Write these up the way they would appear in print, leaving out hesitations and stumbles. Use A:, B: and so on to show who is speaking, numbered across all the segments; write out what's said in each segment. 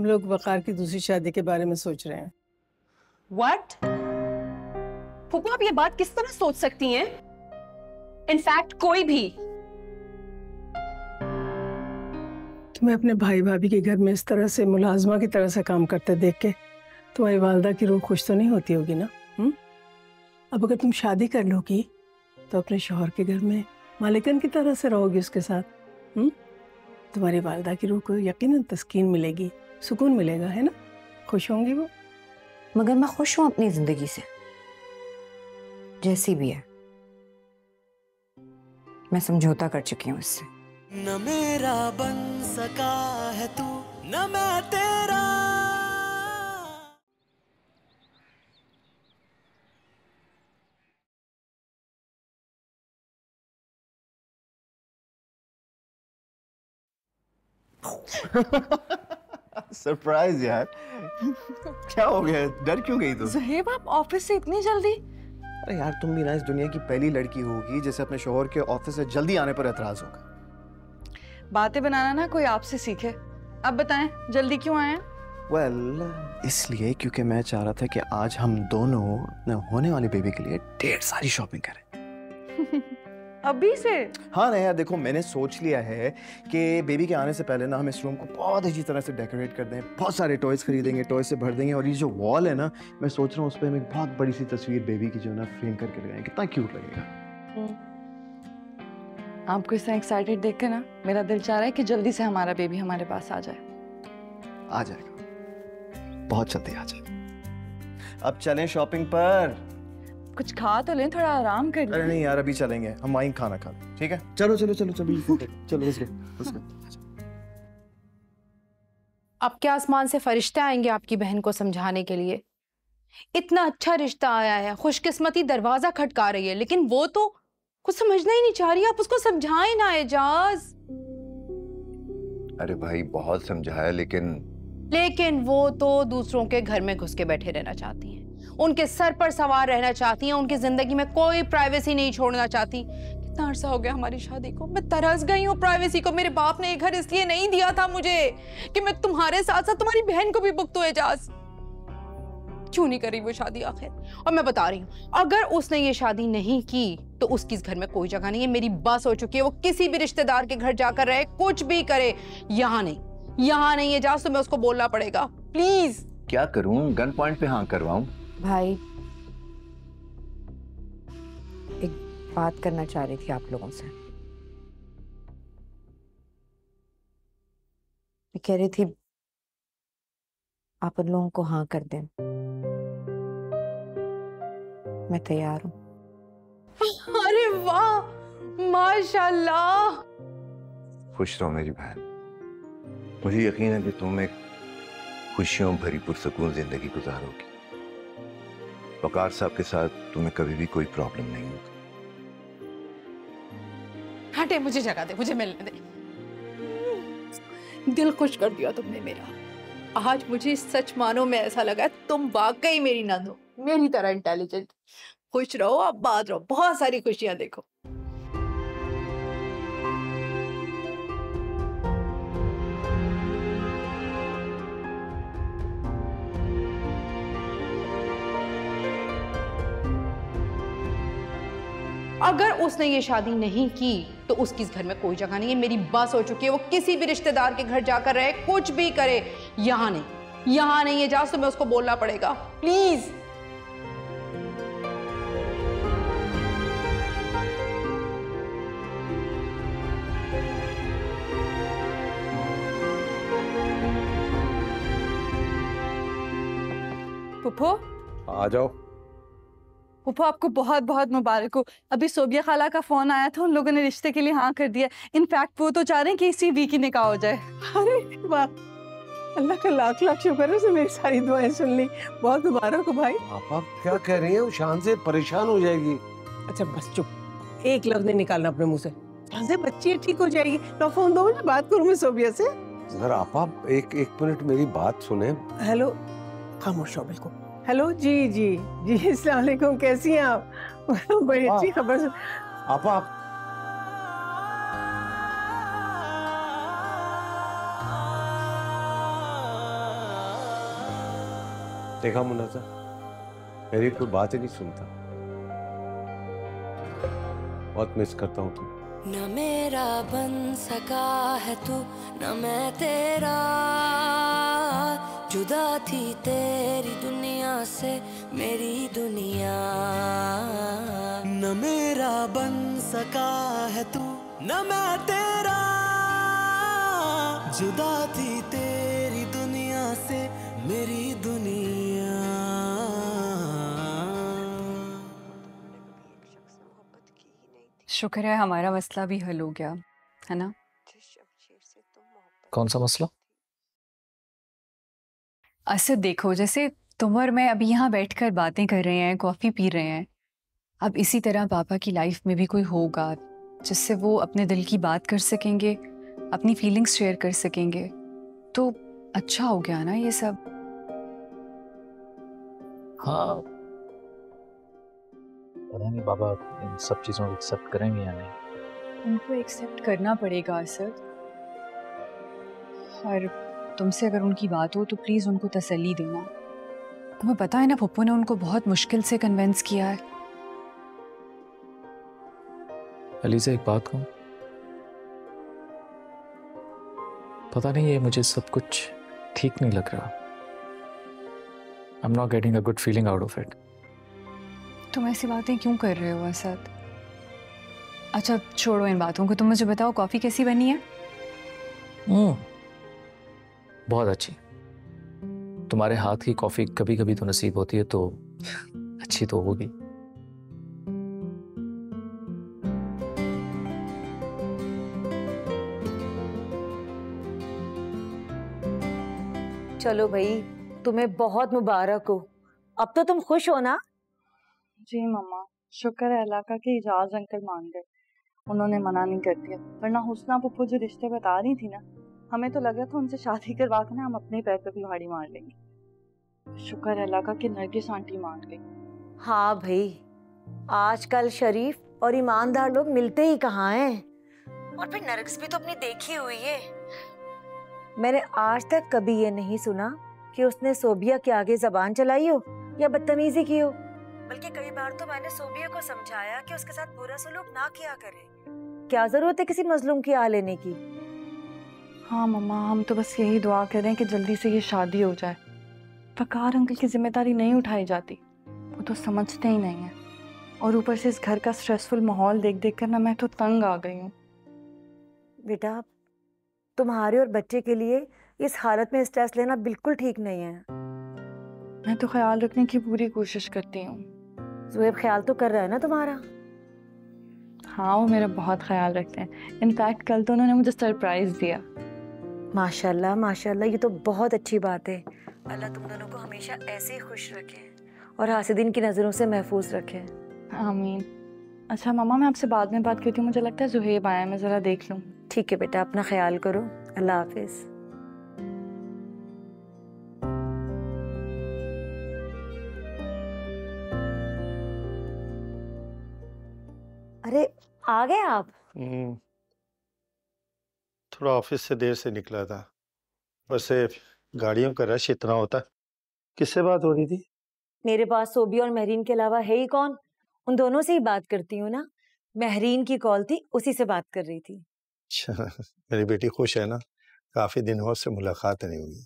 A: हम लोग वकार की दूसरी शादी के बारे में सोच रहे हैं।
B: What? फूफू आप ये बात किस तरह सोच सकती हैं? इनफैक्ट कोई भी
A: तुम्हें अपने भाई भाभी के घर में इस तरह से मुलाजमा की तरह से काम करते देख के तुम्हारी वालदा की रूह खुश तो नहीं होती होगी ना? अब अगर तुम शादी कर लोगी तो अपने शौहर के घर में मालिकन की तरह से रहोगी उसके साथ। तुम्हारी वालदा की रूह को यकीनन तस्कीन मिलेगी, सुकून मिलेगा, है ना? खुश होंगी वो।
C: मगर मैं खुश हूं अपनी जिंदगी से, जैसी भी है। मैं समझौता कर चुकी हूँ इससे।
D: न मेरा बन सका है तू, न मैं तेरा।
E: सरप्राइज यार। क्या हो गया, डर क्यों गई तुम?
B: ज़ुहैब आप ऑफिस से इतनी जल्दी?
E: अरे यार तुम भी ना इस दुनिया की पहली लड़की होगी जिसे अपने शौहर के ऑफिस से जल्दी आने पर एतराज होगा।
B: बातें बनाना ना कोई आपसे सीखे। अब बताएं जल्दी क्यों आए?
E: इसलिए क्योंकि मैं चाह रहा था कि आज हम दोनों अपने होने वाली बेबी के लिए ढेर सारी शॉपिंग करें।
B: अभी से?
E: हाँ ना यार, देखो मैंने सोच लिया है कि बेबी के आने से पहले ना हम इस रूम को बहुत अच्छी तरह से डेकोरेट कर दें, बहुत सारे टॉयज खरीदेंगे, टॉयज से भर देंगे, और ये जो वॉल है ना, मैं सोच रहा हूँ उस पर हम एक बहुत बड़ी सी तस्वीर बेबी की जो ना फ्रेम करके लगाएंगे। कितना क्यूट लगेगा।
B: आपको इतना एक्साइटेड देख के ना मेरा दिल चाह रहा है कि जल्दी से हमारा बेबी हमारे पास आ जाए।
E: आ जाएगा, बहुत जल्दी आ जाएगा। अब चलें शॉपिंग पर।
B: कुछ खा तो लें, थोड़ा आराम कर लें।
E: अरे नहीं यार, अभी चलेंगे, हम वहीं खाना खा लें, ठीक है? चलो चलो चलो चलो चलो let's go।
C: अब क्या आसमान से फरिश्ते आएंगे आपकी बहन को समझाने के लिए? इतना अच्छा रिश्ता आया है, खुशकिस्मती दरवाजा खटका रही है, लेकिन वो तो कुछ समझना ही नहीं चाह रही। आप उसको समझाएं ना एजाज।
F: अरे भाई बहुत समझाया, लेकिन वो तो दूसरों के घर में घुस के बैठे रहना चाहती हैं, उनके सर पर सवार रहना चाहती हैं, उनकी जिंदगी में कोई प्राइवेसी नहीं छोड़ना चाहती। कितना अरसा हो गया हमारी शादी को, मैं तरस गई हूँ प्राइवेसी को। मेरे बाप ने ये घर इसलिए नहीं दिया था मुझे कि मैं तुम्हारे साथ साथ तुम्हारी बहन को भी भुगतूं। एजाज क्यों नहीं करी वो शादी आखिर? और मैं बता रही हूँ, अगर उसने ये शादी नहीं की तो उसकी इस घर में कोई जगह नहीं है। मेरी बस हो चुकी है। वो किसी भी रिश्तेदार के घर जाकर रहे, कुछ भी करे, यहाँ नहीं। एजाज तुम्हें उसको बोलना पड़ेगा, प्लीज। क्या करूं? गन पॉइंट पे हाँ करवाऊं?
C: भाई एक बात करना चाह रही थी आप लोगों से। मैं कह रही थी आप उन लोगों को हाँ कर दें। मैं तैयार हूं।
B: अरे वाह, माशाल्लाह।
F: खुश रहो मेरी बहन। मुझे यकीन है कि तुम एक खुशियों भरी पुरसकून जिंदगी गुजारोगी। वकार साहब के साथ तुम्हें कभी भी कोई प्रॉब्लम नहीं होगी।
B: हटे, मुझे जगह दे, मुझे मिलने दे। दिल खुश कर दिया तुमने मेरा। आज मुझे सच मानो में ऐसा लगा तुम वाकई मेरी नंद हो, मेरी तरह इंटेलिजेंट। खुश रहो, आबाद रहो, बहुत सारी खुशियां देखो।
F: अगर उसने ये शादी नहीं की तो उसकी इस घर में कोई जगह नहीं है। मेरी बस हो चुकी है। वो किसी भी रिश्तेदार के घर जाकर रहे, कुछ भी करे, यहाँ नहीं है। जा, तुम्हें उसको बोलना पड़ेगा, प्लीज।
B: पुप्पो
G: आ जाओ।
B: पुप्पो आपको बहुत बहुत मुबारक हो। अभी सोबिया खाला का फोन आया था, उन लोगों ने रिश्ते के लिए हाँ कर दिया। इनफैक्ट वो तो चाह रहे हैं कि इसी वीक ही निकाह हो जाए।
A: अरे वाह, अल्लाह का लाख लाख शुक्र है, उसने मेरी सारी दुआएं सुन ली। बहुत मुबारक हो भाई।
G: आप क्या कह रही हैं? वो शान से परेशान हो जाएगी।
A: अच्छा बस चुप, एक लफ्ज नहीं निकालना अपने मुंह से। शान से बच्ची ठीक हो जाएगी। लो फोन दो, मैं बात करूँ मैं सोबिया से।
G: जरा आप एक मिनट मेरी बात सुने।
A: हेलो, खामोश हो बिल्कुल। हेलो जी जी जी, अस्सलाम वालेकुम, कैसी हैं आप? बड़ी अच्छी खबर।
G: आप देखा मुन्ना, मेरी कोई बात ही नहीं सुनता। बहुत मिस करता हूँ तुम।
H: न मेरा बन सका है तू, न मैं तेरा, जुदा थी तेरी दुनिया से मेरी दुनिया।
D: न मेरा बन सका है तू, न मैं तेरा, जुदा थी तेरी दुनिया से मेरी दुनिया।
I: शुक्र है हमारा मसला भी हल हो गया, है ना?
J: कौन सा मसला?
I: असद देखो, जैसे तुम और मैं अभी यहाँ बैठकर बातें कर रहे हैं, कॉफ़ी पी रहे हैं, अब इसी तरह पापा की लाइफ में भी कोई होगा जिससे वो अपने दिल की बात कर सकेंगे, अपनी फीलिंग्स शेयर कर सकेंगे, तो अच्छा हो गया ना ये सब।
J: हाँ, पता नहीं बाबा इन सब चीज़ों को एक्सेप्ट करेंगे या नहीं।
I: उनको एक्सेप्ट करना पड़ेगा असद, और तुमसे अगर उनकी बात हो तो प्लीज़ उनको तसल्ली देना। तुम्हें पता है ना, पप्पू ने उनको बहुत मुश्किल से कन्विंस किया है।
J: अली से एक बात कहूँ, पता नहीं ये मुझे सब कुछ ठीक नहीं लग रहा। I'm not getting a good feeling out of it.
I: तुम ऐसी बातें क्यों कर रहे हो असद? अच्छा छोड़ो इन बातों को, तुम मुझे बताओ कॉफ़ी कैसी बनी है?
J: बहुत अच्छी। तुम्हारे हाथ की कॉफ़ी कभी कभी तो नसीब होती है, तो अच्छी तो होगी।
K: चलो भाई, तुम्हें बहुत मुबारक हो। अब तो तुम खुश हो ना?
L: जी मम्मा, शुक्र है अल्लाह का कि इजाज अंकल मान गए, उन्होंने मना नहीं कर दिया। वरना हुस्ना पप्पू जो रिश्ते बता रही थी ना, हमें तो लगा था उनसे शादी करवा कर ना हम अपने पैर पे कुल्हाड़ी मार लेंगे। शुक्र है अल्लाह का कि नरगिस आंटी मान गई।
K: हाँ भाई, आजकल शरीफ और ईमानदार लोग मिलते ही कहाँ हैं। और फिर नरगिस भी तो अपनी देखी हुई है। मैंने आज तक कभी ये नहीं सुना कि उसने सोबिया के आगे जबान चलाई हो या बदतमीजी की हो। बल्कि कई बार तो मैंने सोबिया को समझाया कि उसके साथ बुरा सलूक ना किया करे। क्या जरूरत है किसी मजलूम की आ लेने की?
L: हाँ मम्मा, हम तो बस यही दुआ कर रहे हैं कि जल्दी से ये शादी हो जाए। वकार अंकल की जिम्मेदारी नहीं उठाई जाती, वो तो समझते ही नहीं है। और ऊपर से इस घर का स्ट्रेसफुल माहौल देख देख कर ना मैं तो तंग आ गई हूँ।
K: बेटा, तुम्हारे और बच्चे के लिए इस हालत में स्ट्रेस लेना बिल्कुल ठीक नहीं है।
L: मैं तो ख्याल रखने की पूरी कोशिश करती हूँ।
K: ज़ुएब ख्याल तो कर रहा है ना तुम्हारा?
L: हाँ, वो मेरा बहुत ख्याल रखते हैं। इनफैक्ट कल तो उन्होंने मुझे सरप्राइज दिया।
K: माशाल्लाह माशाल्लाह, ये तो बहुत अच्छी बात है। अल्लाह तुम दोनों को हमेशा ऐसे ही खुश रखे और हासिदीन की नज़रों से महफूज रखे।
L: आमीन। अच्छा मामा, मैं आपसे बाद में बात करती हूँ, मुझे लगता है ज़ुहेब आया, मैं ज़रा देख लूँ।
K: ठीक है बेटा, अपना ख्याल करो। अल्लाह हाफिज। अरे आ गए आप?
M: थोड़ा ऑफिस से देर से निकला था, वैसे गाड़ियों का रश इतना होता। किससे बात हो रही थी?
K: मेरे पास सोबिया और महरीन के अलावा है ही कौन? उन दोनों से ही बात करती हूँ ना। महरीन की कॉल थी, उसी से बात कर रही थी।
M: अच्छा, मेरी बेटी खुश है ना? काफी दिन हो उससे मुलाकात नहीं हुई।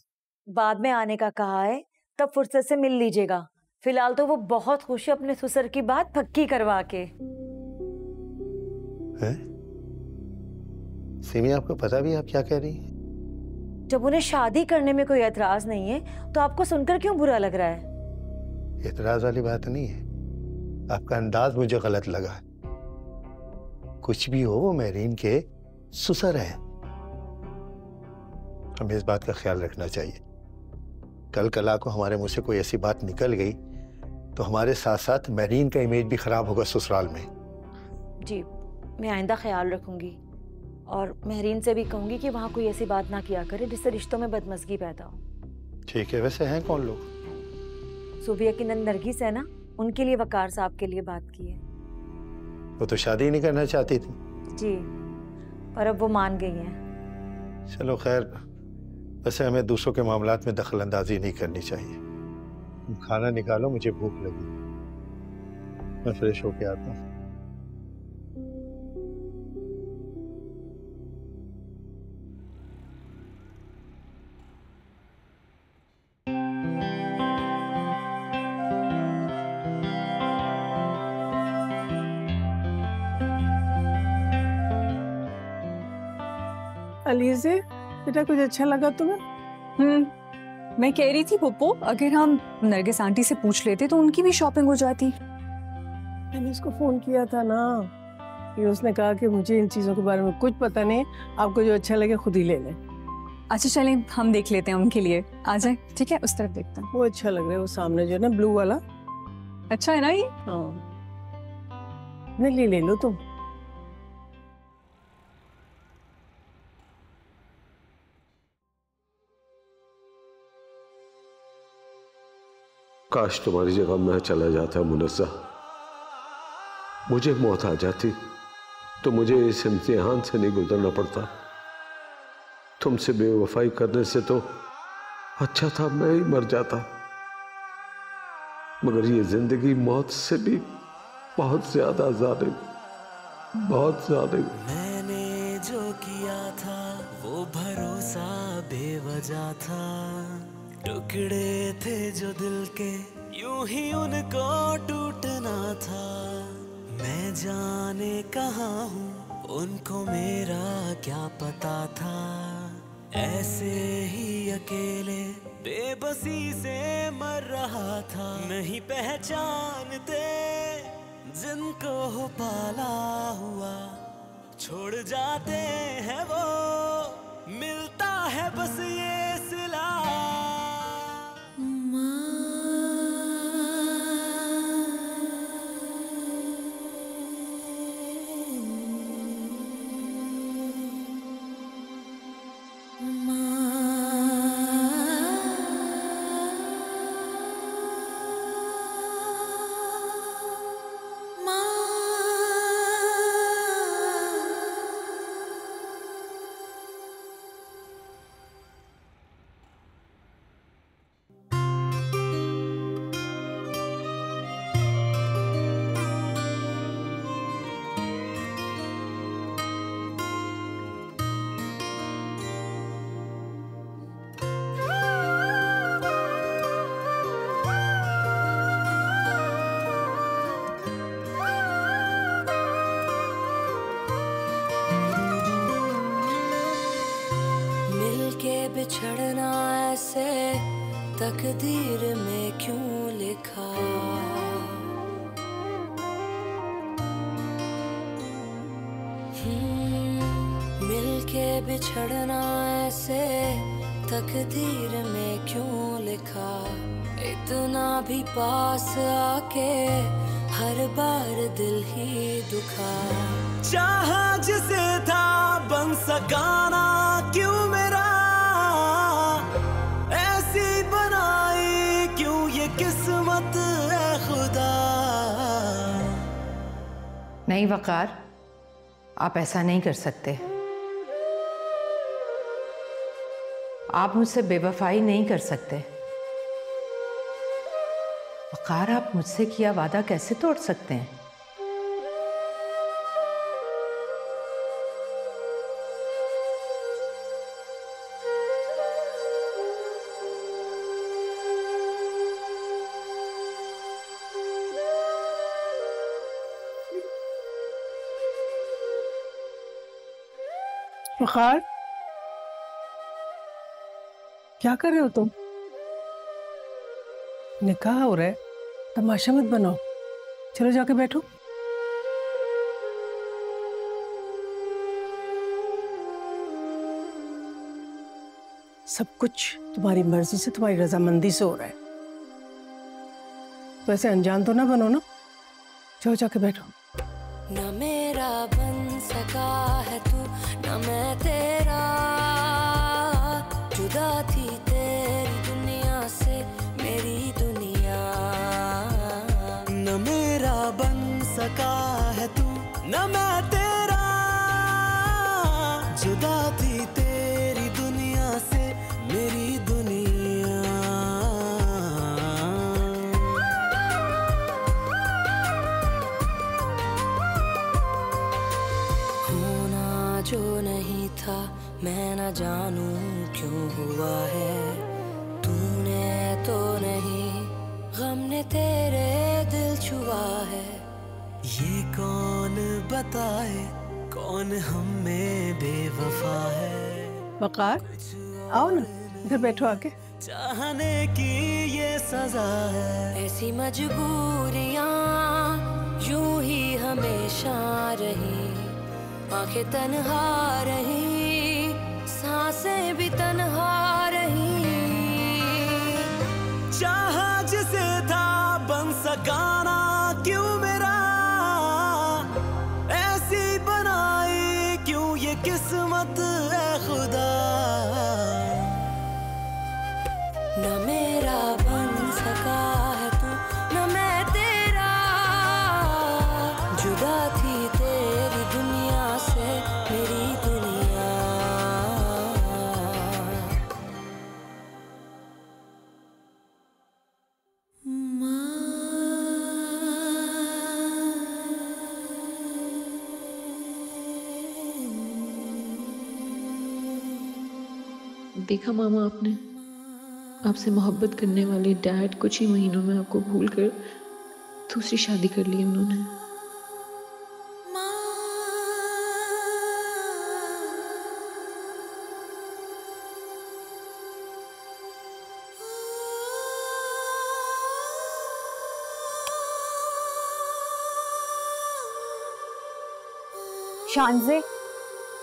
K: बाद में आने का कहा है, तब फुर्सत से मिल लीजिएगा। फिलहाल तो वो बहुत खुश है अपने ससुर की बात पक्की करवा के।
M: है? सिमी, आपको पता भी आप क्या कह रही हैं?
K: जब उन्हें शादी करने में कोई एतराज नहीं है तो आपको सुनकर क्यों बुरा लग रहा है?
M: एतराज वाली बात नहीं है, आपका अंदाज मुझे गलत लगा। कुछ भी हो, वो महरीन के ससुर है। हमें इस बात का ख्याल रखना चाहिए। कल कला को हमारे मुंह से कोई ऐसी बात निकल गई तो हमारे साथ साथ महरीन का इमेज भी खराब होगा ससुराल में।
K: जी, मैं आइंदा ख्याल रखूंगी और महरीन से भी कहूंगी कि वहाँ कोई ऐसी बात ना किया करे जिससे रिश्तों में बदमज़गी पैदा हो।
M: ठीक है। वैसे हैं कौन लोग?
K: सोबिया की नंद नरगिस है ना, उनके लिए वकार साहब के लिए बात की है।
M: वो तो शादी नहीं करना चाहती थी।
K: जी, पर अब वो मान गई हैं।
M: चलो खैर, वैसे हमें दूसरों के मामलात में दखल अंदाजी नहीं करनी चाहिए। तुम खाना निकालो, मुझे भूख लगी। मैं फ्रेश होके आता हूँ।
A: अलीज़े, बेटा कुछ अच्छा लगा तुम्हें?
I: मैं कह रही थी पप्पू, अगर हम नरगिस आंटी से पूछ लेते तो उनकी भी शॉपिंग हो जाती।
A: मैंने उसको फोन किया था ना, फिर उसने कहा कि मुझे इन चीजों के बारे में कुछ पता नहीं, आपको जो अच्छा लगे खुद ही ले लें।
I: अच्छा चलें, हम देख लेते हैं उनके लिए। आ जाए, ठीक है, उस तरफ देखते हैं।
A: वो अच्छा लग रहा है, वो सामने जो है ना ब्लू वाला,
I: अच्छा है ना ये?
A: हाँ, नहीं ले लो तुम।
G: काश तुम्हारी जगह मैं चला जाता मुनस्सा। मुझे मौत आ जाती तो मुझे इस इम्तिहान से नहीं गुजरना पड़ता। तुमसे बेवफाई करने से तो अच्छा था मैं ही मर जाता, मगर ये जिंदगी मौत से भी बहुत ज्यादा जालिम, बहुत जालिम।
D: मैंने जो किया था वो भरोसा बेवजह था, टुकड़े थे जो दिल के यूं ही उनको टूटना था। मैं जाने कहाँ हूँ उनको मेरा क्या पता था, ऐसे ही अकेले बेबसी से मर रहा था। नहीं पहचानते जिनको हो पाला हुआ, छोड़ जाते हैं वो, मिलता है बस ये सिला। बिछड़ना ऐसे तकदीर में क्यों लिखा, मिलके बिछड़ना ऐसे तकदीर में क्यों लिखा। इतना भी पास आके हर बार दिल ही दुखा। चाहा जिसे था बन सकाना क्यों मेरा, ऐसी बनाई क्यों ये किस्मत है खुदा।
F: नहीं वकार, आप ऐसा नहीं कर सकते। आप मुझसे बेवफाई नहीं कर सकते। वकार, आप मुझसे किया वादा कैसे तोड़ सकते हैं?
A: वकार, क्या कर रहे हो तुम? निकाह हो रहा है, तमाशा मत बनाओ। चलो जाके बैठो। सब कुछ तुम्हारी मर्जी से, तुम्हारी रजामंदी से हो रहा है, तो ऐसे अनजान तो ना बनो ना। चलो जाके बैठो।
H: न मेरा बन सका है तू, न मैं तेरा, जुदा थी तेरी दुनिया से मेरी दुनिया।
D: न मेरा बन सका है तू, न मैं तेरा, जुदा थी तेरी दुनिया से मेरी दुनिया।
H: जानूं क्यों हुआ है, तूने तो नहीं, गम ने तेरे दिल छुआ है।
D: ये कौन बताए कौन हम में बेवफा है।
A: वकार, आओ ना, इधर बैठो आके।
D: चाहने की ये सजा है।
H: ऐसी मजबूरियां यूं ही हमेशा रही, आंखें तन्हा रही, सांसें भी तन्हा रही।
D: चाहा जिसे था बन सका ना क्यों मेरा, ऐसी बनाई क्यों ये किस्मत है खुदा।
H: न मेरा बन सका है तू, न मैं तेरा, जुदा थी तेरी दुनिया से मेरी दुनिया।
N: देखा मामा, आपने आपसे मोहब्बत करने वाले डैड कुछ ही महीनों में आपको भूल कर दूसरी शादी कर ली उन्होंने।
O: शानज़े,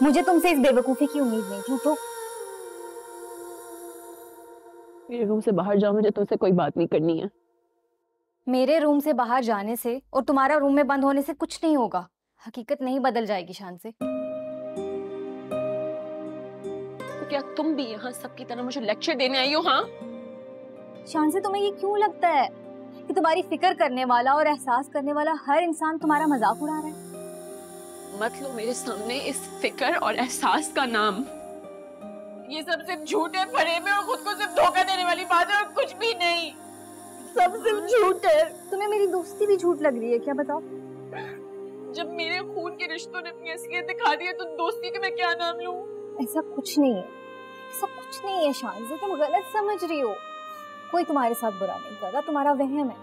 O: मुझे तुमसे इस बेवकूफी की उम्मीद नहीं थी। तो
N: मेरे रूम से बाहर जाओ, मुझे तुमसे कोई बात नहीं करनी है।
O: मेरे रूम से बाहर जाने से और तुम्हारा रूम में बंद होने से कुछ नहीं होगा। हकीकत नहीं बदल जाएगी शानज़े।
N: तो क्या तुम भी यहाँ सबकी तरह मुझे लेक्चर देने आई हो? हाँ
O: शानज़े, तुम्हें ये क्यों लगता है कि तुम्हारी फिक्र करने वाला और एहसास करने वाला हर इंसान तुम्हारा मजाक उड़ा रहा है?
N: मत लो मेरे सामने इस फिक्र और एहसास का नाम। ये सब सिर्फ झूठे फरेब और खुद को सिर्फ धोखा देने वाली बात है और कुछ भी नहीं।
O: सब सिर्फ झूठ है। तुम्हें मेरी दोस्ती भी झूठ लग रही है क्या? बताओ।
N: जब मेरे खून के रिश्तों ने अपनी असलियत दिखा दी है तो दोस्ती के मैं क्या नाम लूं?
O: ऐसा कुछ नहीं है, ऐसा कुछ नहीं है शानज़े, तुम गलत समझ रही हो। कोई तुम्हारे साथ बुरा नहीं कर रहा, तुम्हारा वहम है।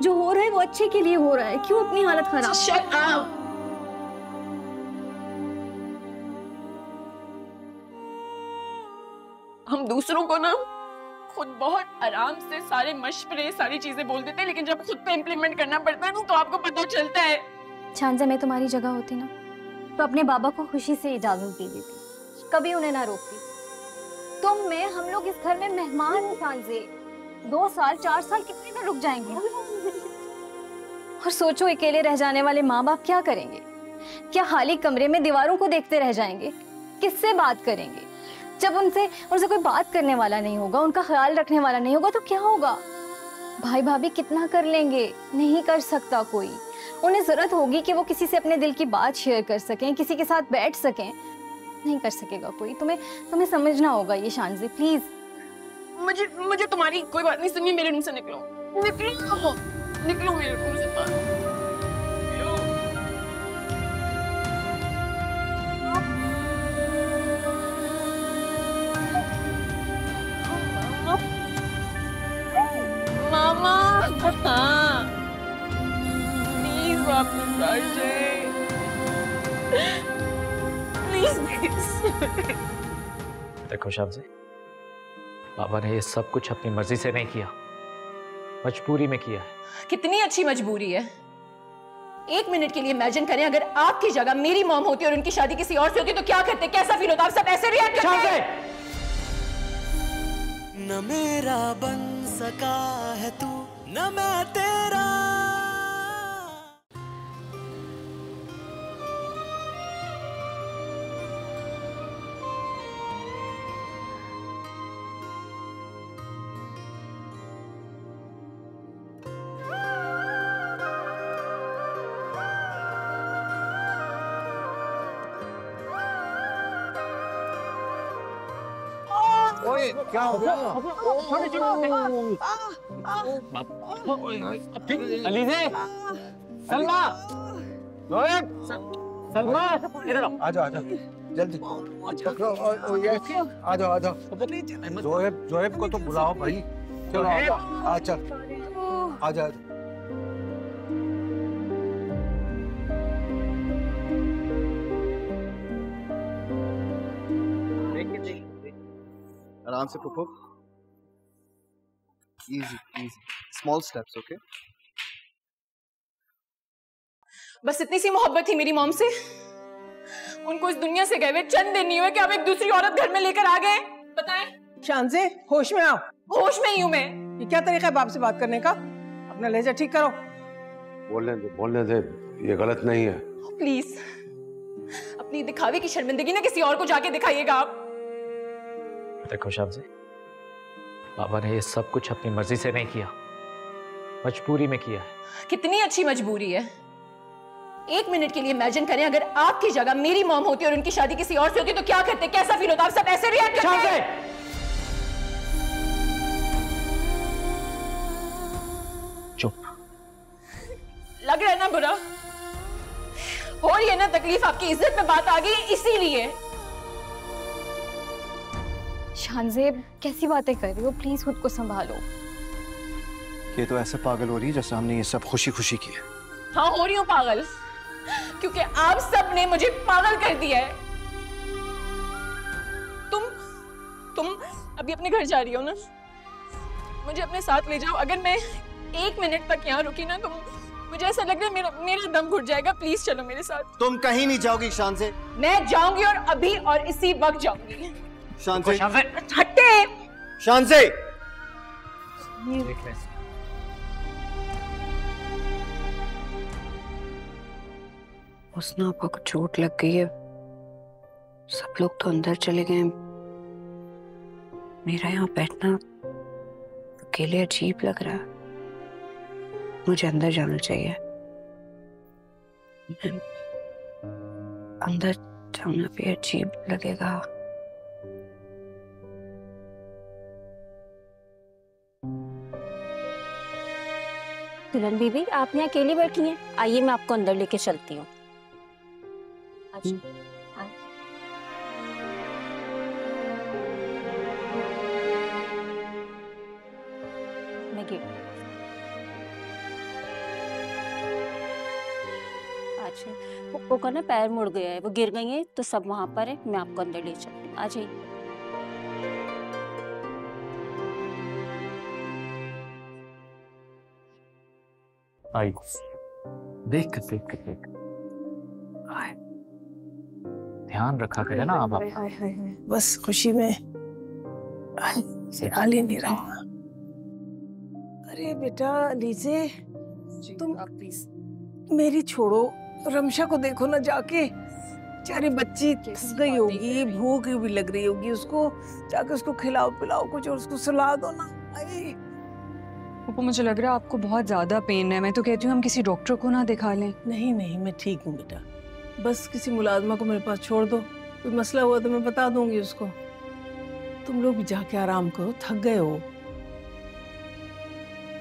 O: जो हो रहा है वो अच्छे के लिए हो रहा है। क्यों अपनी हालत खराब?
N: Shut up. हम दूसरों को ना खुद बहुत आराम से सारे मशवरे सारी चीजें बोल देते हैं, लेकिन जब खुद पे इम्प्लीमेंट करना पड़ता है ना तो आपको पता चलता है।
O: शानज़े, मैं तुम्हारी जगह होती ना तो अपने बाबा को खुशी से इजाजत दे देती, कभी उन्हें ना रोकती। तुम मैं हम लोग इस घर में मेहमान हैं शानज़े। 2 साल 4 साल कितने में रुक जाएंगे। और सोचो, अकेले रह जाने वाले माँ बाप क्या करेंगे? क्या खाली कमरे में दीवारों को देखते रह जाएंगे? किससे बात करेंगे? जब उनसे कोई बात करने वाला नहीं होगा, उनका ख्याल रखने वाला नहीं होगा तो क्या होगा? भाई भाभी कितना कर लेंगे? नहीं कर सकता कोई। उन्हें जरूरत होगी कि वो किसी से अपने दिल की बात शेयर कर सकें, किसी के साथ बैठ सकें। नहीं कर सकेगा कोई। तुम्हें समझना होगा ये शानज़े, प्लीज।
N: मुझे तुम्हारी कोई बात नहीं सुननी। मेरे रूम से निकलो, निकलो, निकलो मेरे रूम से बाहर। मामा, हाँ प्लीज वापस आ जाए, प्लीज।
J: देखो शानज़े, बाबा ने ये सब कुछ अपनी मर्जी से नहीं किया, मजबूरी में किया है।
N: कितनी अच्छी मजबूरी है। 1 मिनट के लिए इमेजिन करें अगर आपकी जगह मेरी मॉम होती और उनकी शादी किसी और से होती तो क्या करते, कैसा फील होता? आप सब ऐसे रिएक्ट करते।
D: न मेरा बन सका है तू, न मैं तेरा।
P: ओए, क्या हो गया?
J: अलीज़े, सलमा, रोहित, सलमा, इधर आओ।
P: आजा, आजा। जल्दी पकड़ो और ये आ जाओ आ जाओ। जोहेब को तो बुलाओ भाई। चलो आ चल आ जा।
E: आराम से पुप्पो। Easy easy small steps okay.
N: बस इतनी सी मोहब्बत थी मेरी मॉम से। उनको इस दुनिया से गए हुए चंद दिन नहीं हुए कि आप एक दूसरी औरत घर में लेकर आ गए। बताएं।
A: शांजे होश में आओ।
N: होश में ही हूं मैं।
A: ये क्या तरीका है बाप से बात करने का? अपना लहजा ठीक करो।
G: बोलने दे ये गलत नहीं है।
N: प्लीज अपनी दिखावे की शर्मिंदगी ना किसी और को जाके दिखाइएगा आप।
J: देखो शामजी, बाबा ने ये सब कुछ अपनी मर्जी से नहीं किया, मजबूरी में किया है।
N: कितनी अच्छी मजबूरी है। एक मिनट के लिए इमेजिन करें अगर आपकी जगह मेरी मॉम होती और उनकी शादी किसी और से होती तो क्या करते, कैसा फील होता? आप सब ऐसे रिएक्ट करते?
J: चुप।
N: लग रहा है ना बुरा? हो रही है ना तकलीफ? आपकी इज्जत में बात आ गई इसीलिए।
O: शानजेब कैसी बातें कर रही हो? प्लीज खुद को संभालो।
E: ये तो ऐसे पागल हो रही है जैसे हमने ये सब खुशी खुशी किया।
N: हाँ हो रही हूँ पागल, क्योंकि आप सब ने मुझे पागल कर दिया है। तुम अभी अपने घर जा रही हो ना? मुझे अपने साथ ले जाओ। अगर मैं एक मिनट तक यहाँ रुकी ना तो मुझे ऐसा लग रहा है मेरा दम घुट जाएगा। प्लीज चलो मेरे साथ।
E: तुम कहीं नहीं जाओगी शान से।
N: मैं जाऊंगी और अभी और इसी वक्त जाऊंगी।
E: शान से
N: हटे।
E: शान से
F: उसना आपको कुछ चोट लग गई है। सब लोग तो अंदर चले गए। मेरा यहाँ बैठना अकेले अजीब लग रहा है। मुझे अंदर जाना चाहिए। अंदर जाना भी अजीब लगेगा।
O: दुल्हन बीबी आप यहाँ अकेली बैठी हैं? आइए मैं आपको अंदर लेके चलती हूँ। मैं गिर अच्छा पुप्पो का ना पैर मुड़ गया है, वो गिर गई है तो सब वहां पर है। मैं आपको अंदर ले चलती हूँ। आ जाइए।
J: आई देख ध्यान रखा करे ना आप।
A: बस खुशी में हाल ही नहीं रहा। अरे बेटा लीजे तुम प्लीज मेरी छोड़ो, रमशा को देखो ना जाके। बेचारी बच्ची थक गई होगी, भूख भी लग रही होगी उसको। जाके उसको खिलाओ पिलाओ कुछ और उसको सुला दो ना।
I: पापा मुझे लग रहा है आपको बहुत ज्यादा पेन है। मैं तो कहती हूँ हम किसी डॉक्टर को ना दिखा लें।
A: नहीं नहीं मैं ठीक हूँ बेटा। बस किसी मुलाजमा को मेरे पास छोड़ दो। कोई मसला हुआ तो मैं बता दूंगी उसको। तुम लोग भी जाके आराम करो, थक गए हो।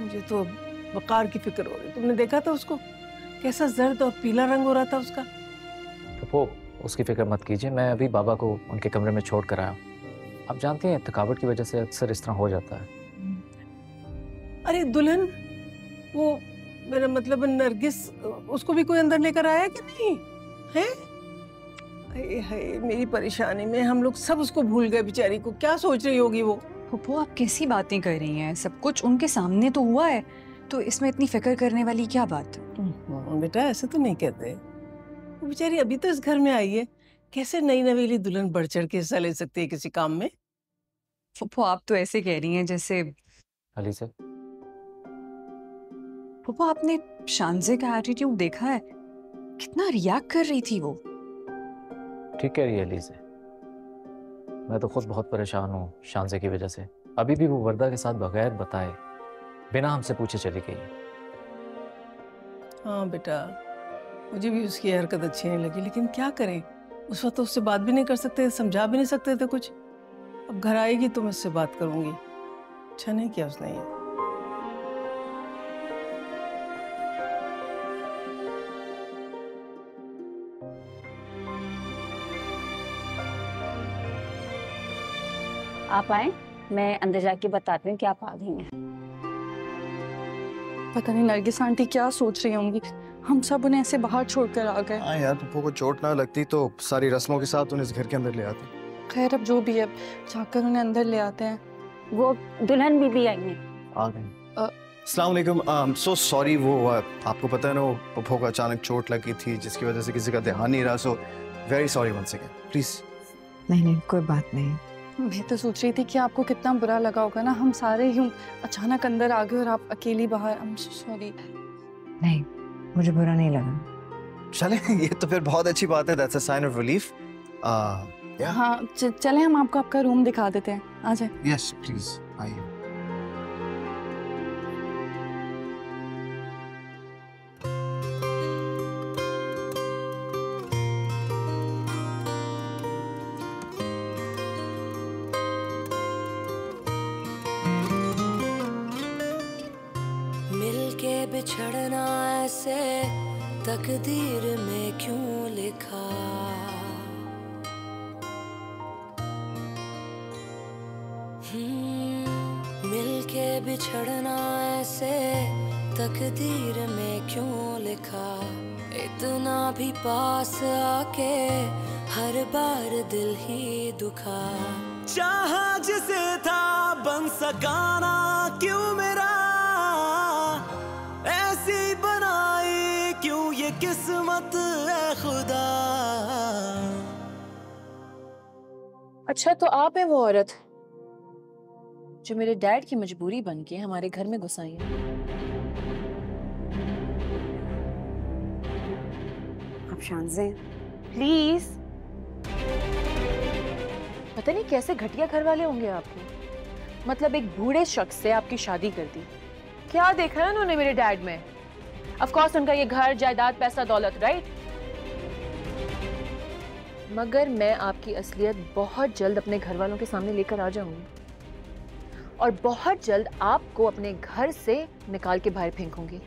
A: मुझे तो वकार की फिक्र हो रही। तुमने देखा था उसको कैसा जर्द और पीला रंग हो रहा था उसका।
J: तो उसकी फिक्र मत कीजिए। मैं अभी बाबा को उनके कमरे में छोड़ कर आया। आप जानती हैं थकावट की वजह से अक्सर इस तरह हो जाता है।
A: अरे दुल्हन वो मेरा मतलब नरगिस, उसको भी कोई अंदर लेकर आया कि नहीं है? हाय मेरी परेशानी में हम लोग सब उसको भूल गए बेचारी को। क्या सोच रही होगी वो?
I: फुप्पो आप कैसी बातें कर रही हैं? सब कुछ उनके सामने तो हुआ है, तो इसमें इतनी फिक्र करने वाली क्या बात?
A: बेटा ऐसे तो नहीं कहते। वो बेचारी अभी तो इस घर में आई है, कैसे नई नवेली दुल्हन बढ़ चढ़ के हिस्सा ले सकती है किसी काम में?
I: फुप्पो आप तो ऐसे कह रही हैं जैसे।
J: अली से
I: फुप्पो आपने शानजे का एटीट्यूड देखा है? कितना रिएक्ट कर रही थी वो।
J: ठीक कह रही है अली से। मैं तो खुद बहुत परेशान हूँ शानजे की वजह से। अभी भी वो वर्दा के साथ बगैर बताए बिना हमसे पूछे चली गई।
A: हाँ बेटा मुझे भी उसकी हरकत अच्छी नहीं लगी, लेकिन क्या करें, उस वक्त तो उससे बात भी नहीं कर सकते, समझा भी नहीं सकते थे कुछ। अब घर आएगी तो मैं उससे बात करूंगी। अच्छा नहीं किया उसने ये।
Q: आप आए, मैं अंदर जाके बताती हूँ कि आप आ गई हैं।
L: पता नहीं नरगिस आंटी क्या सोच रही होंगी, हम सब उन्हें ऐसे बाहर छोड़कर आ गए।
E: हाँ यार, पप्पू को चोट ना लगती तो सारी रस्मों के साथ उन्हें इस घर के अंदर ले आती।
L: खैर अब जो भी है, जाकर उन्हें अंदर ले आते हैं।
Q: वो दुल्हन भी आई हैं।
E: आ गई। अस्सलाम वालेकुम। सो सॉरी, वो आपको पता है ना, वो पप्पू को अचानक चोट लगी थी जिसकी वजह से किसी का ध्यान नहीं रहा। So very sorry once again, please.
K: नहीं, कोई बात नहीं।
L: मैं तो सोच रही थी कि आपको कितना बुरा लगा होगा ना, हम सारे यूं अचानक अंदर आ गए और आप अकेली बाहर। I am so sorry.
K: नहीं, मुझे बुरा नहीं लगा।
E: चले, ये तो फिर बहुत अच्छी बात है। That's a sign of relief.
L: हाँ चले, हम आपको आपका रूम दिखा देते हैं, आ जाए।
E: यस प्लीज, आइए।
H: मिलके बिछड़ना ऐसे तकदीर में क्यों लिखा, मिलके बिछड़ना ऐसे तकदीर में क्यों लिखा, इतना भी पास आके हर बार दिल ही दुखा।
D: चाहा जिसे था बन सकाना क्यों मेरा, ऐसी बनाई क्यों ये किस्मत है खुदा।
N: अच्छा तो आप है वो औरत जो मेरे डैड की मजबूरी बन के हमारे घर में घुस आई है।
Q: आप शांजे प्लीज।
N: पता नहीं कैसे घटिया घर वाले होंगे आपके, मतलब एक बूढ़े शख्स से आपकी शादी कर दी। क्या देखा है उन्होंने मेरे डैड में? ऑफ कोर्स उनका ये घर जायदाद पैसा दौलत, राइट? मगर मैं आपकी असलियत बहुत जल्द अपने घर वालों के सामने लेकर आ जाऊंगी और बहुत जल्द आपको अपने घर से निकाल के बाहर फेंकूंगी।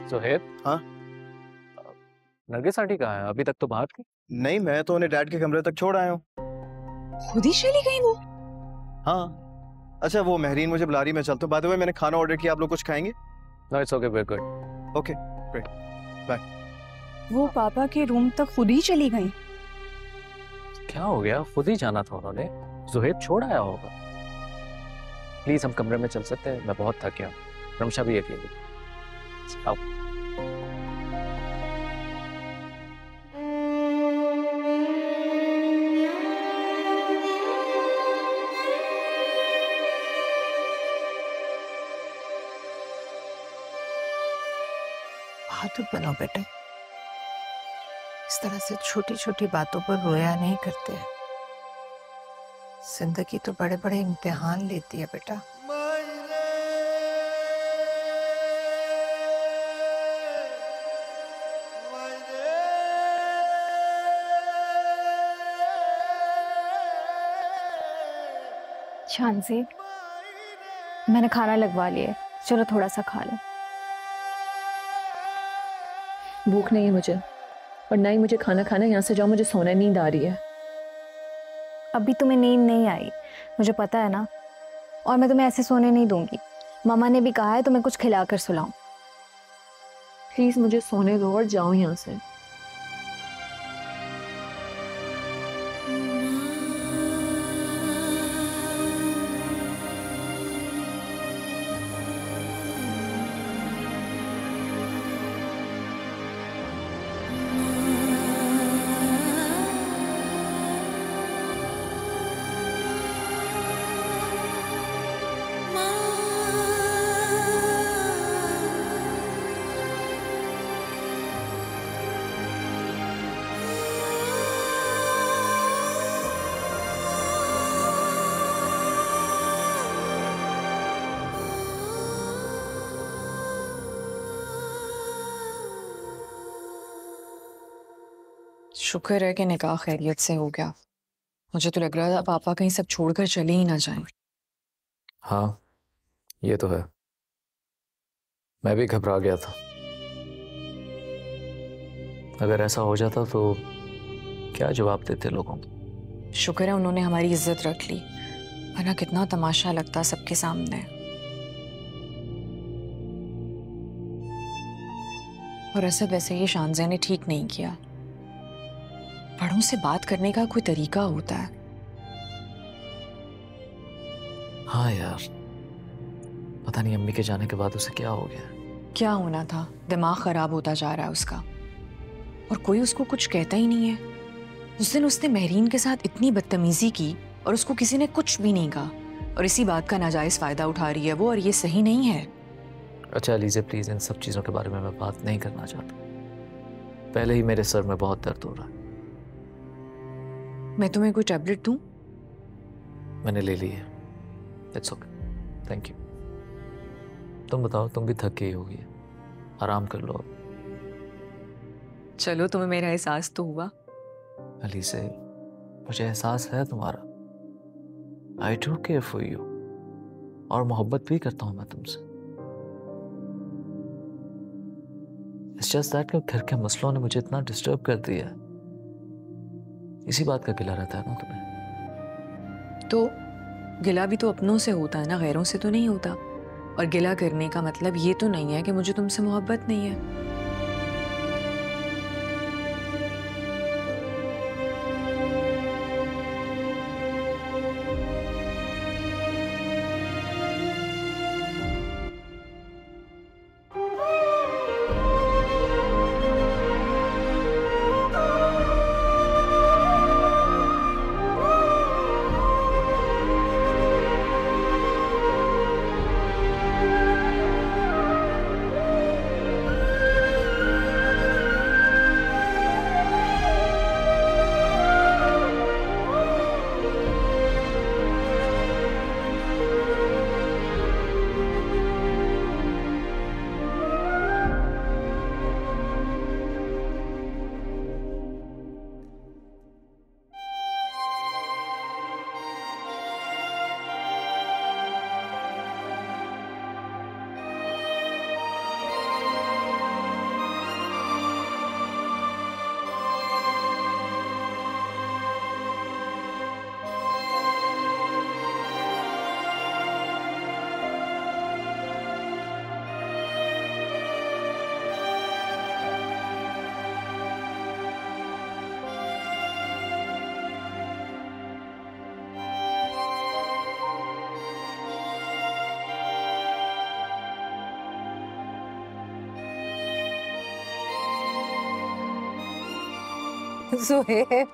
J: जोहेब,
E: हाँ
J: नरगिस आंटी कहाँ है? अभी तक तो बाहर थी।
E: नहीं, मैं तो उन्हें डैड के कमरे तक छोड़ आया हूँ।
I: खुद ही चली गई वो?
E: हाँ। अच्छा वो महरीन मुझे बुला रही, मैं चलता हूँ। बाय द वे मैंने खाना ऑर्डर किया, आप लोग कुछ खाएंगे?
J: No it's okay, very good.
E: Okay great, bye.
L: वो पापा के रूम तक खुद ही चली गई?
J: क्या हो गया? खुद ही जाना था उन्होंने, जोहेब छोड़ आया होगा। प्लीज हम कमरे में चल सकते हैं? मैं बहुत थक गया हूँ। रमशा भी अकेली। आओ।
K: बहादुर बनो बेटे, इस तरह से छोटी छोटी बातों पर रोया नहीं करते हैं। जिंदगी तो बड़े बड़े इम्तिहान लेती है बेटा।
O: शांसी, मैंने खाना लगवा लिया, चलो थोड़ा सा खा लो।
N: भूख नहीं है मुझे और ना ही मुझे खाना खाना। यहाँ से जाओ, मुझे सोना, नींद आ रही है।
O: अभी तुम्हें नींद नहीं आई, मुझे पता है ना, और मैं तुम्हें ऐसे सोने नहीं दूंगी। मामा ने भी कहा है तुम्हें कुछ खिलाकर सुलाऊं।
N: प्लीज मुझे सोने दो और जाओ यहाँ से।
I: शुक्र है कि निकाह खैरियत से हो गया। मुझे तो लग रहा था पापा कहीं सब छोड़कर चले ही ना जाएं।
J: हाँ, ये तो है। मैं भी घबरा गया था। अगर ऐसा हो जाता तो क्या जवाब देते लोगों को।
I: शुक्र है उन्होंने हमारी इज्जत रख ली, वरना कितना तमाशा लगता सबके सामने। और असद वैसे ये शानज़े ने ठीक नहीं किया। बड़ों से बात करने का कोई तरीका होता है।
J: हाँ यार, पता नहीं अम्मी के जाने के बाद उसे क्या हो गया।
I: क्या होना था, दिमाग खराब होता जा रहा है उसका, और कोई उसको कुछ कहता ही नहीं है। उस दिन उसने महरीन के साथ इतनी बदतमीजी की और उसको किसी ने कुछ भी नहीं कहा, और इसी बात का नाजायज फायदा उठा रही है वो, और ये सही नहीं है।
J: अच्छा अलीज़ा प्लीज, इन सब चीजों के बारे में मैं बात नहीं करना चाहता। पहले ही मेरे सर में बहुत दर्द हो रहा है।
I: मैं तुम्हें कोई टैबलेट दूं?
J: मैंने ले ली है। It's okay, thank you. तुम बताओ, तुम भी थक गई होगी, आराम कर लो।
I: चलो, तुम्हें मेरा एहसास तो हुआ।
J: अलीज़ा, मुझे एहसास है तुम्हारा। I do care for you, और मोहब्बत भी करता हूं मैं तुमसे। It's just that कि घर के मसलों ने मुझे इतना डिस्टर्ब कर दिया है। इसी बात का गिला रहता है ना तुम्हें।
I: तो गिला भी तो अपनों से होता है ना, गैरों से तो नहीं होता। और गिला करने का मतलब ये तो नहीं है कि मुझे तुमसे मोहब्बत नहीं है।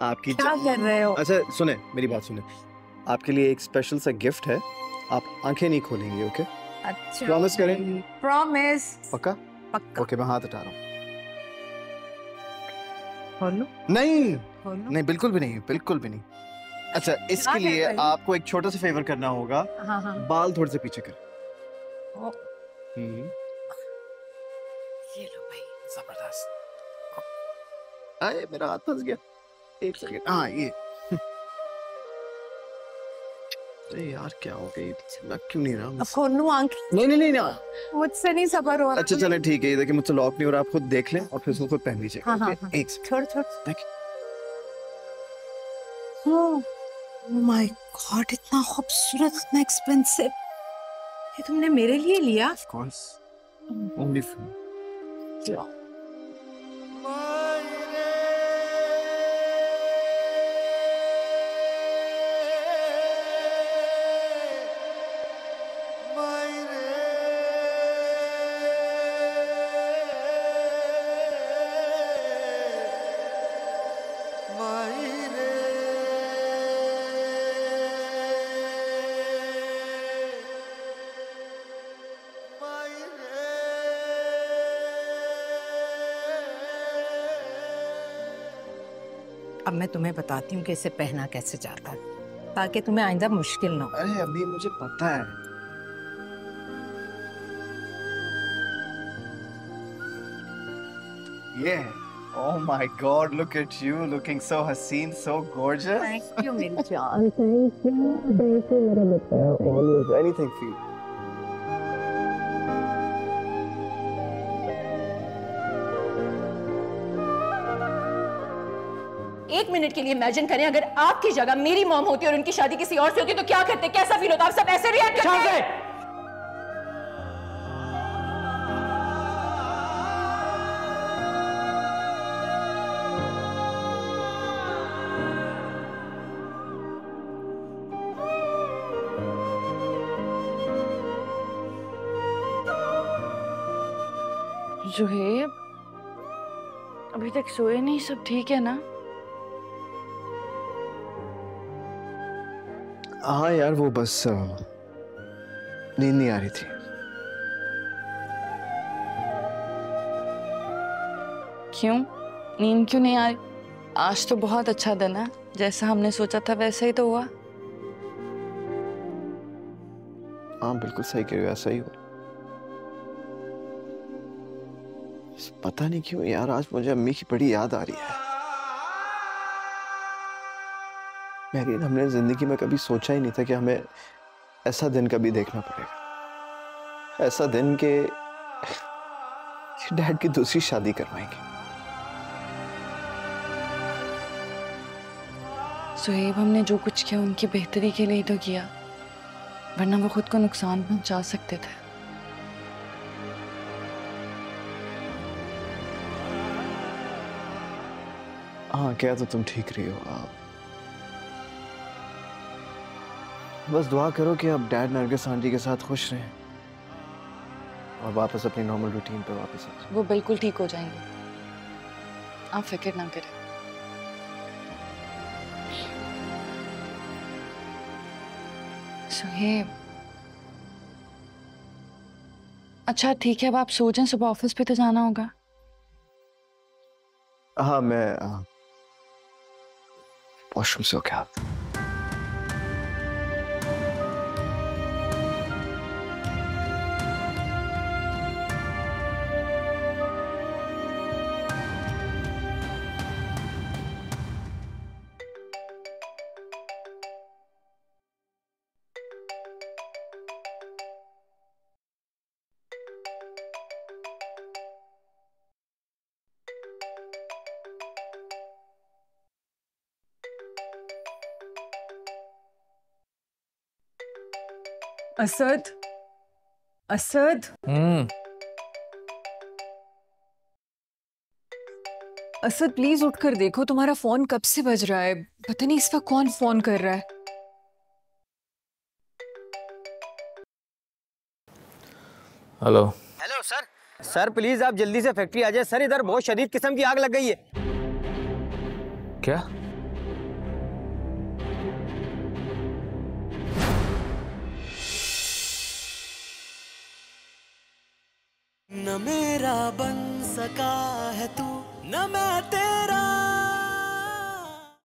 E: आपकी
K: क्या कर रहे हो?
E: अच्छा सुने, मेरी बात सुने। आपके लिए एक स्पेशल सा गिफ्ट है। आप आंखें नहीं खोलेंगे, ओके?
K: अच्छा,
E: प्रॉमिस करें?
K: प्रॉमिस।
E: पक्का?
K: पक्का।
E: ओके, मैं हाथ हटा रहा हूँ।
K: खोलो।
E: नहीं
K: खोलो।
E: नहीं, बिल्कुल भी नहीं, बिल्कुल भी नहीं। अच्छा, इसके लिए आपको एक छोटा सा फेवर करना होगा।
K: हाँ हाँ।
E: बाल थोड़े से पीछे कर।
K: ये लो भाई।
E: जबरदस्त। आए, मेरा हाथ फंस गया। एक सेकंड। हाँ, ये। अरे यार, क्या हो गई? मैं क्यों नहीं रहा?
K: अब खोलूं आंखें?
E: नहीं नहीं नहीं ना।
K: मुझसे नहीं सबर हो रहा।
E: अच्छा चलें, ठीक है। ये देखिए, मुझसे लॉक नहीं हो रहा। आप खुद देख लें और फिर उसको खुद पहन लीजिए।
K: हाँ, हाँ,
E: ओके?
K: हाँ।
E: एक सेकंड।
K: छोड़ छोड़।
E: देखिए।
K: ओह माय गॉड, इतना खूबसूरत, इतना एक्सपेंसिव। ये तुमने मेरे लिए लिया?
E: Of course. Only for you.
K: अब मैं तुम्हें बताती हूँ कि इसे पहना कैसे जाता है, ताकि तुम्हें आइंदा मुश्किल ना हो।
E: अरे अभी मुझे पता है। ये है Oh my God, look at you, looking so haseen, so gorgeous.
Q: Thank you, मेरी जान.
E: Thank you, मेरा बेटा. Always, anything for you.
N: एक मिनट के लिए इमेजिन करें, अगर आपकी जगह मेरी मॉम होती और उनकी शादी किसी और से होती तो क्या करते, कैसा फील होता? आप सब ऐसे रिएक्ट करते?
L: जुहेब, अभी तक सोए नहीं? सब ठीक है ना?
E: हाँ यार, वो बस नींद नहीं आ रही थी.
L: क्यों नींद क्यों नहीं आ रही? आज तो बहुत अच्छा दिन है, जैसा हमने सोचा था वैसा ही तो हुआ.
E: हाँ बिल्कुल सही कह रहे हो, ऐसा ही हो. पता नहीं क्यों यार, आज मुझे अम्मी की बड़ी याद आ रही है. मेरी हमने जिंदगी में कभी सोचा ही नहीं था कि हमें ऐसा दिन कभी देखना पड़ेगा. ऐसा दिन के डैड की दूसरी शादी करवाएंगे.
L: सुहेब, हमने जो कुछ किया उनकी बेहतरी के लिए ही तो किया, वरना वो खुद को नुकसान पहुंचा सकते थे.
E: हाँ क्या तो तुम ठीक रही हो. बस दुआ करो कि अब डैड नरगिस आंटी के साथ खुश रहें और वापस अपनी नॉर्मल रूटीन पे वापस आ जाए.
L: वो बिल्कुल ठीक हो जाएंगे, आप फिक्र ना करें. सुहेब, अच्छा ठीक है, अब आप सो जाएं, सुबह ऑफिस पे तो जाना होगा.
E: हाँ मैं वॉशरूम से होके आता हूं.
I: असद, असद, असद प्लीज उठकर देखो, तुम्हारा फोन कब से बज रहा है. पता नहीं इस वक्त कौन फोन कर रहा है.
J: Hello.
R: Hello sir. Sir please आप जल्दी से फैक्ट्री आ जाए सर, इधर बहुत शदीद किस्म की आग लग गई है.
J: क्या?
D: न मेरा बन सका है तू, न मैं तेरा.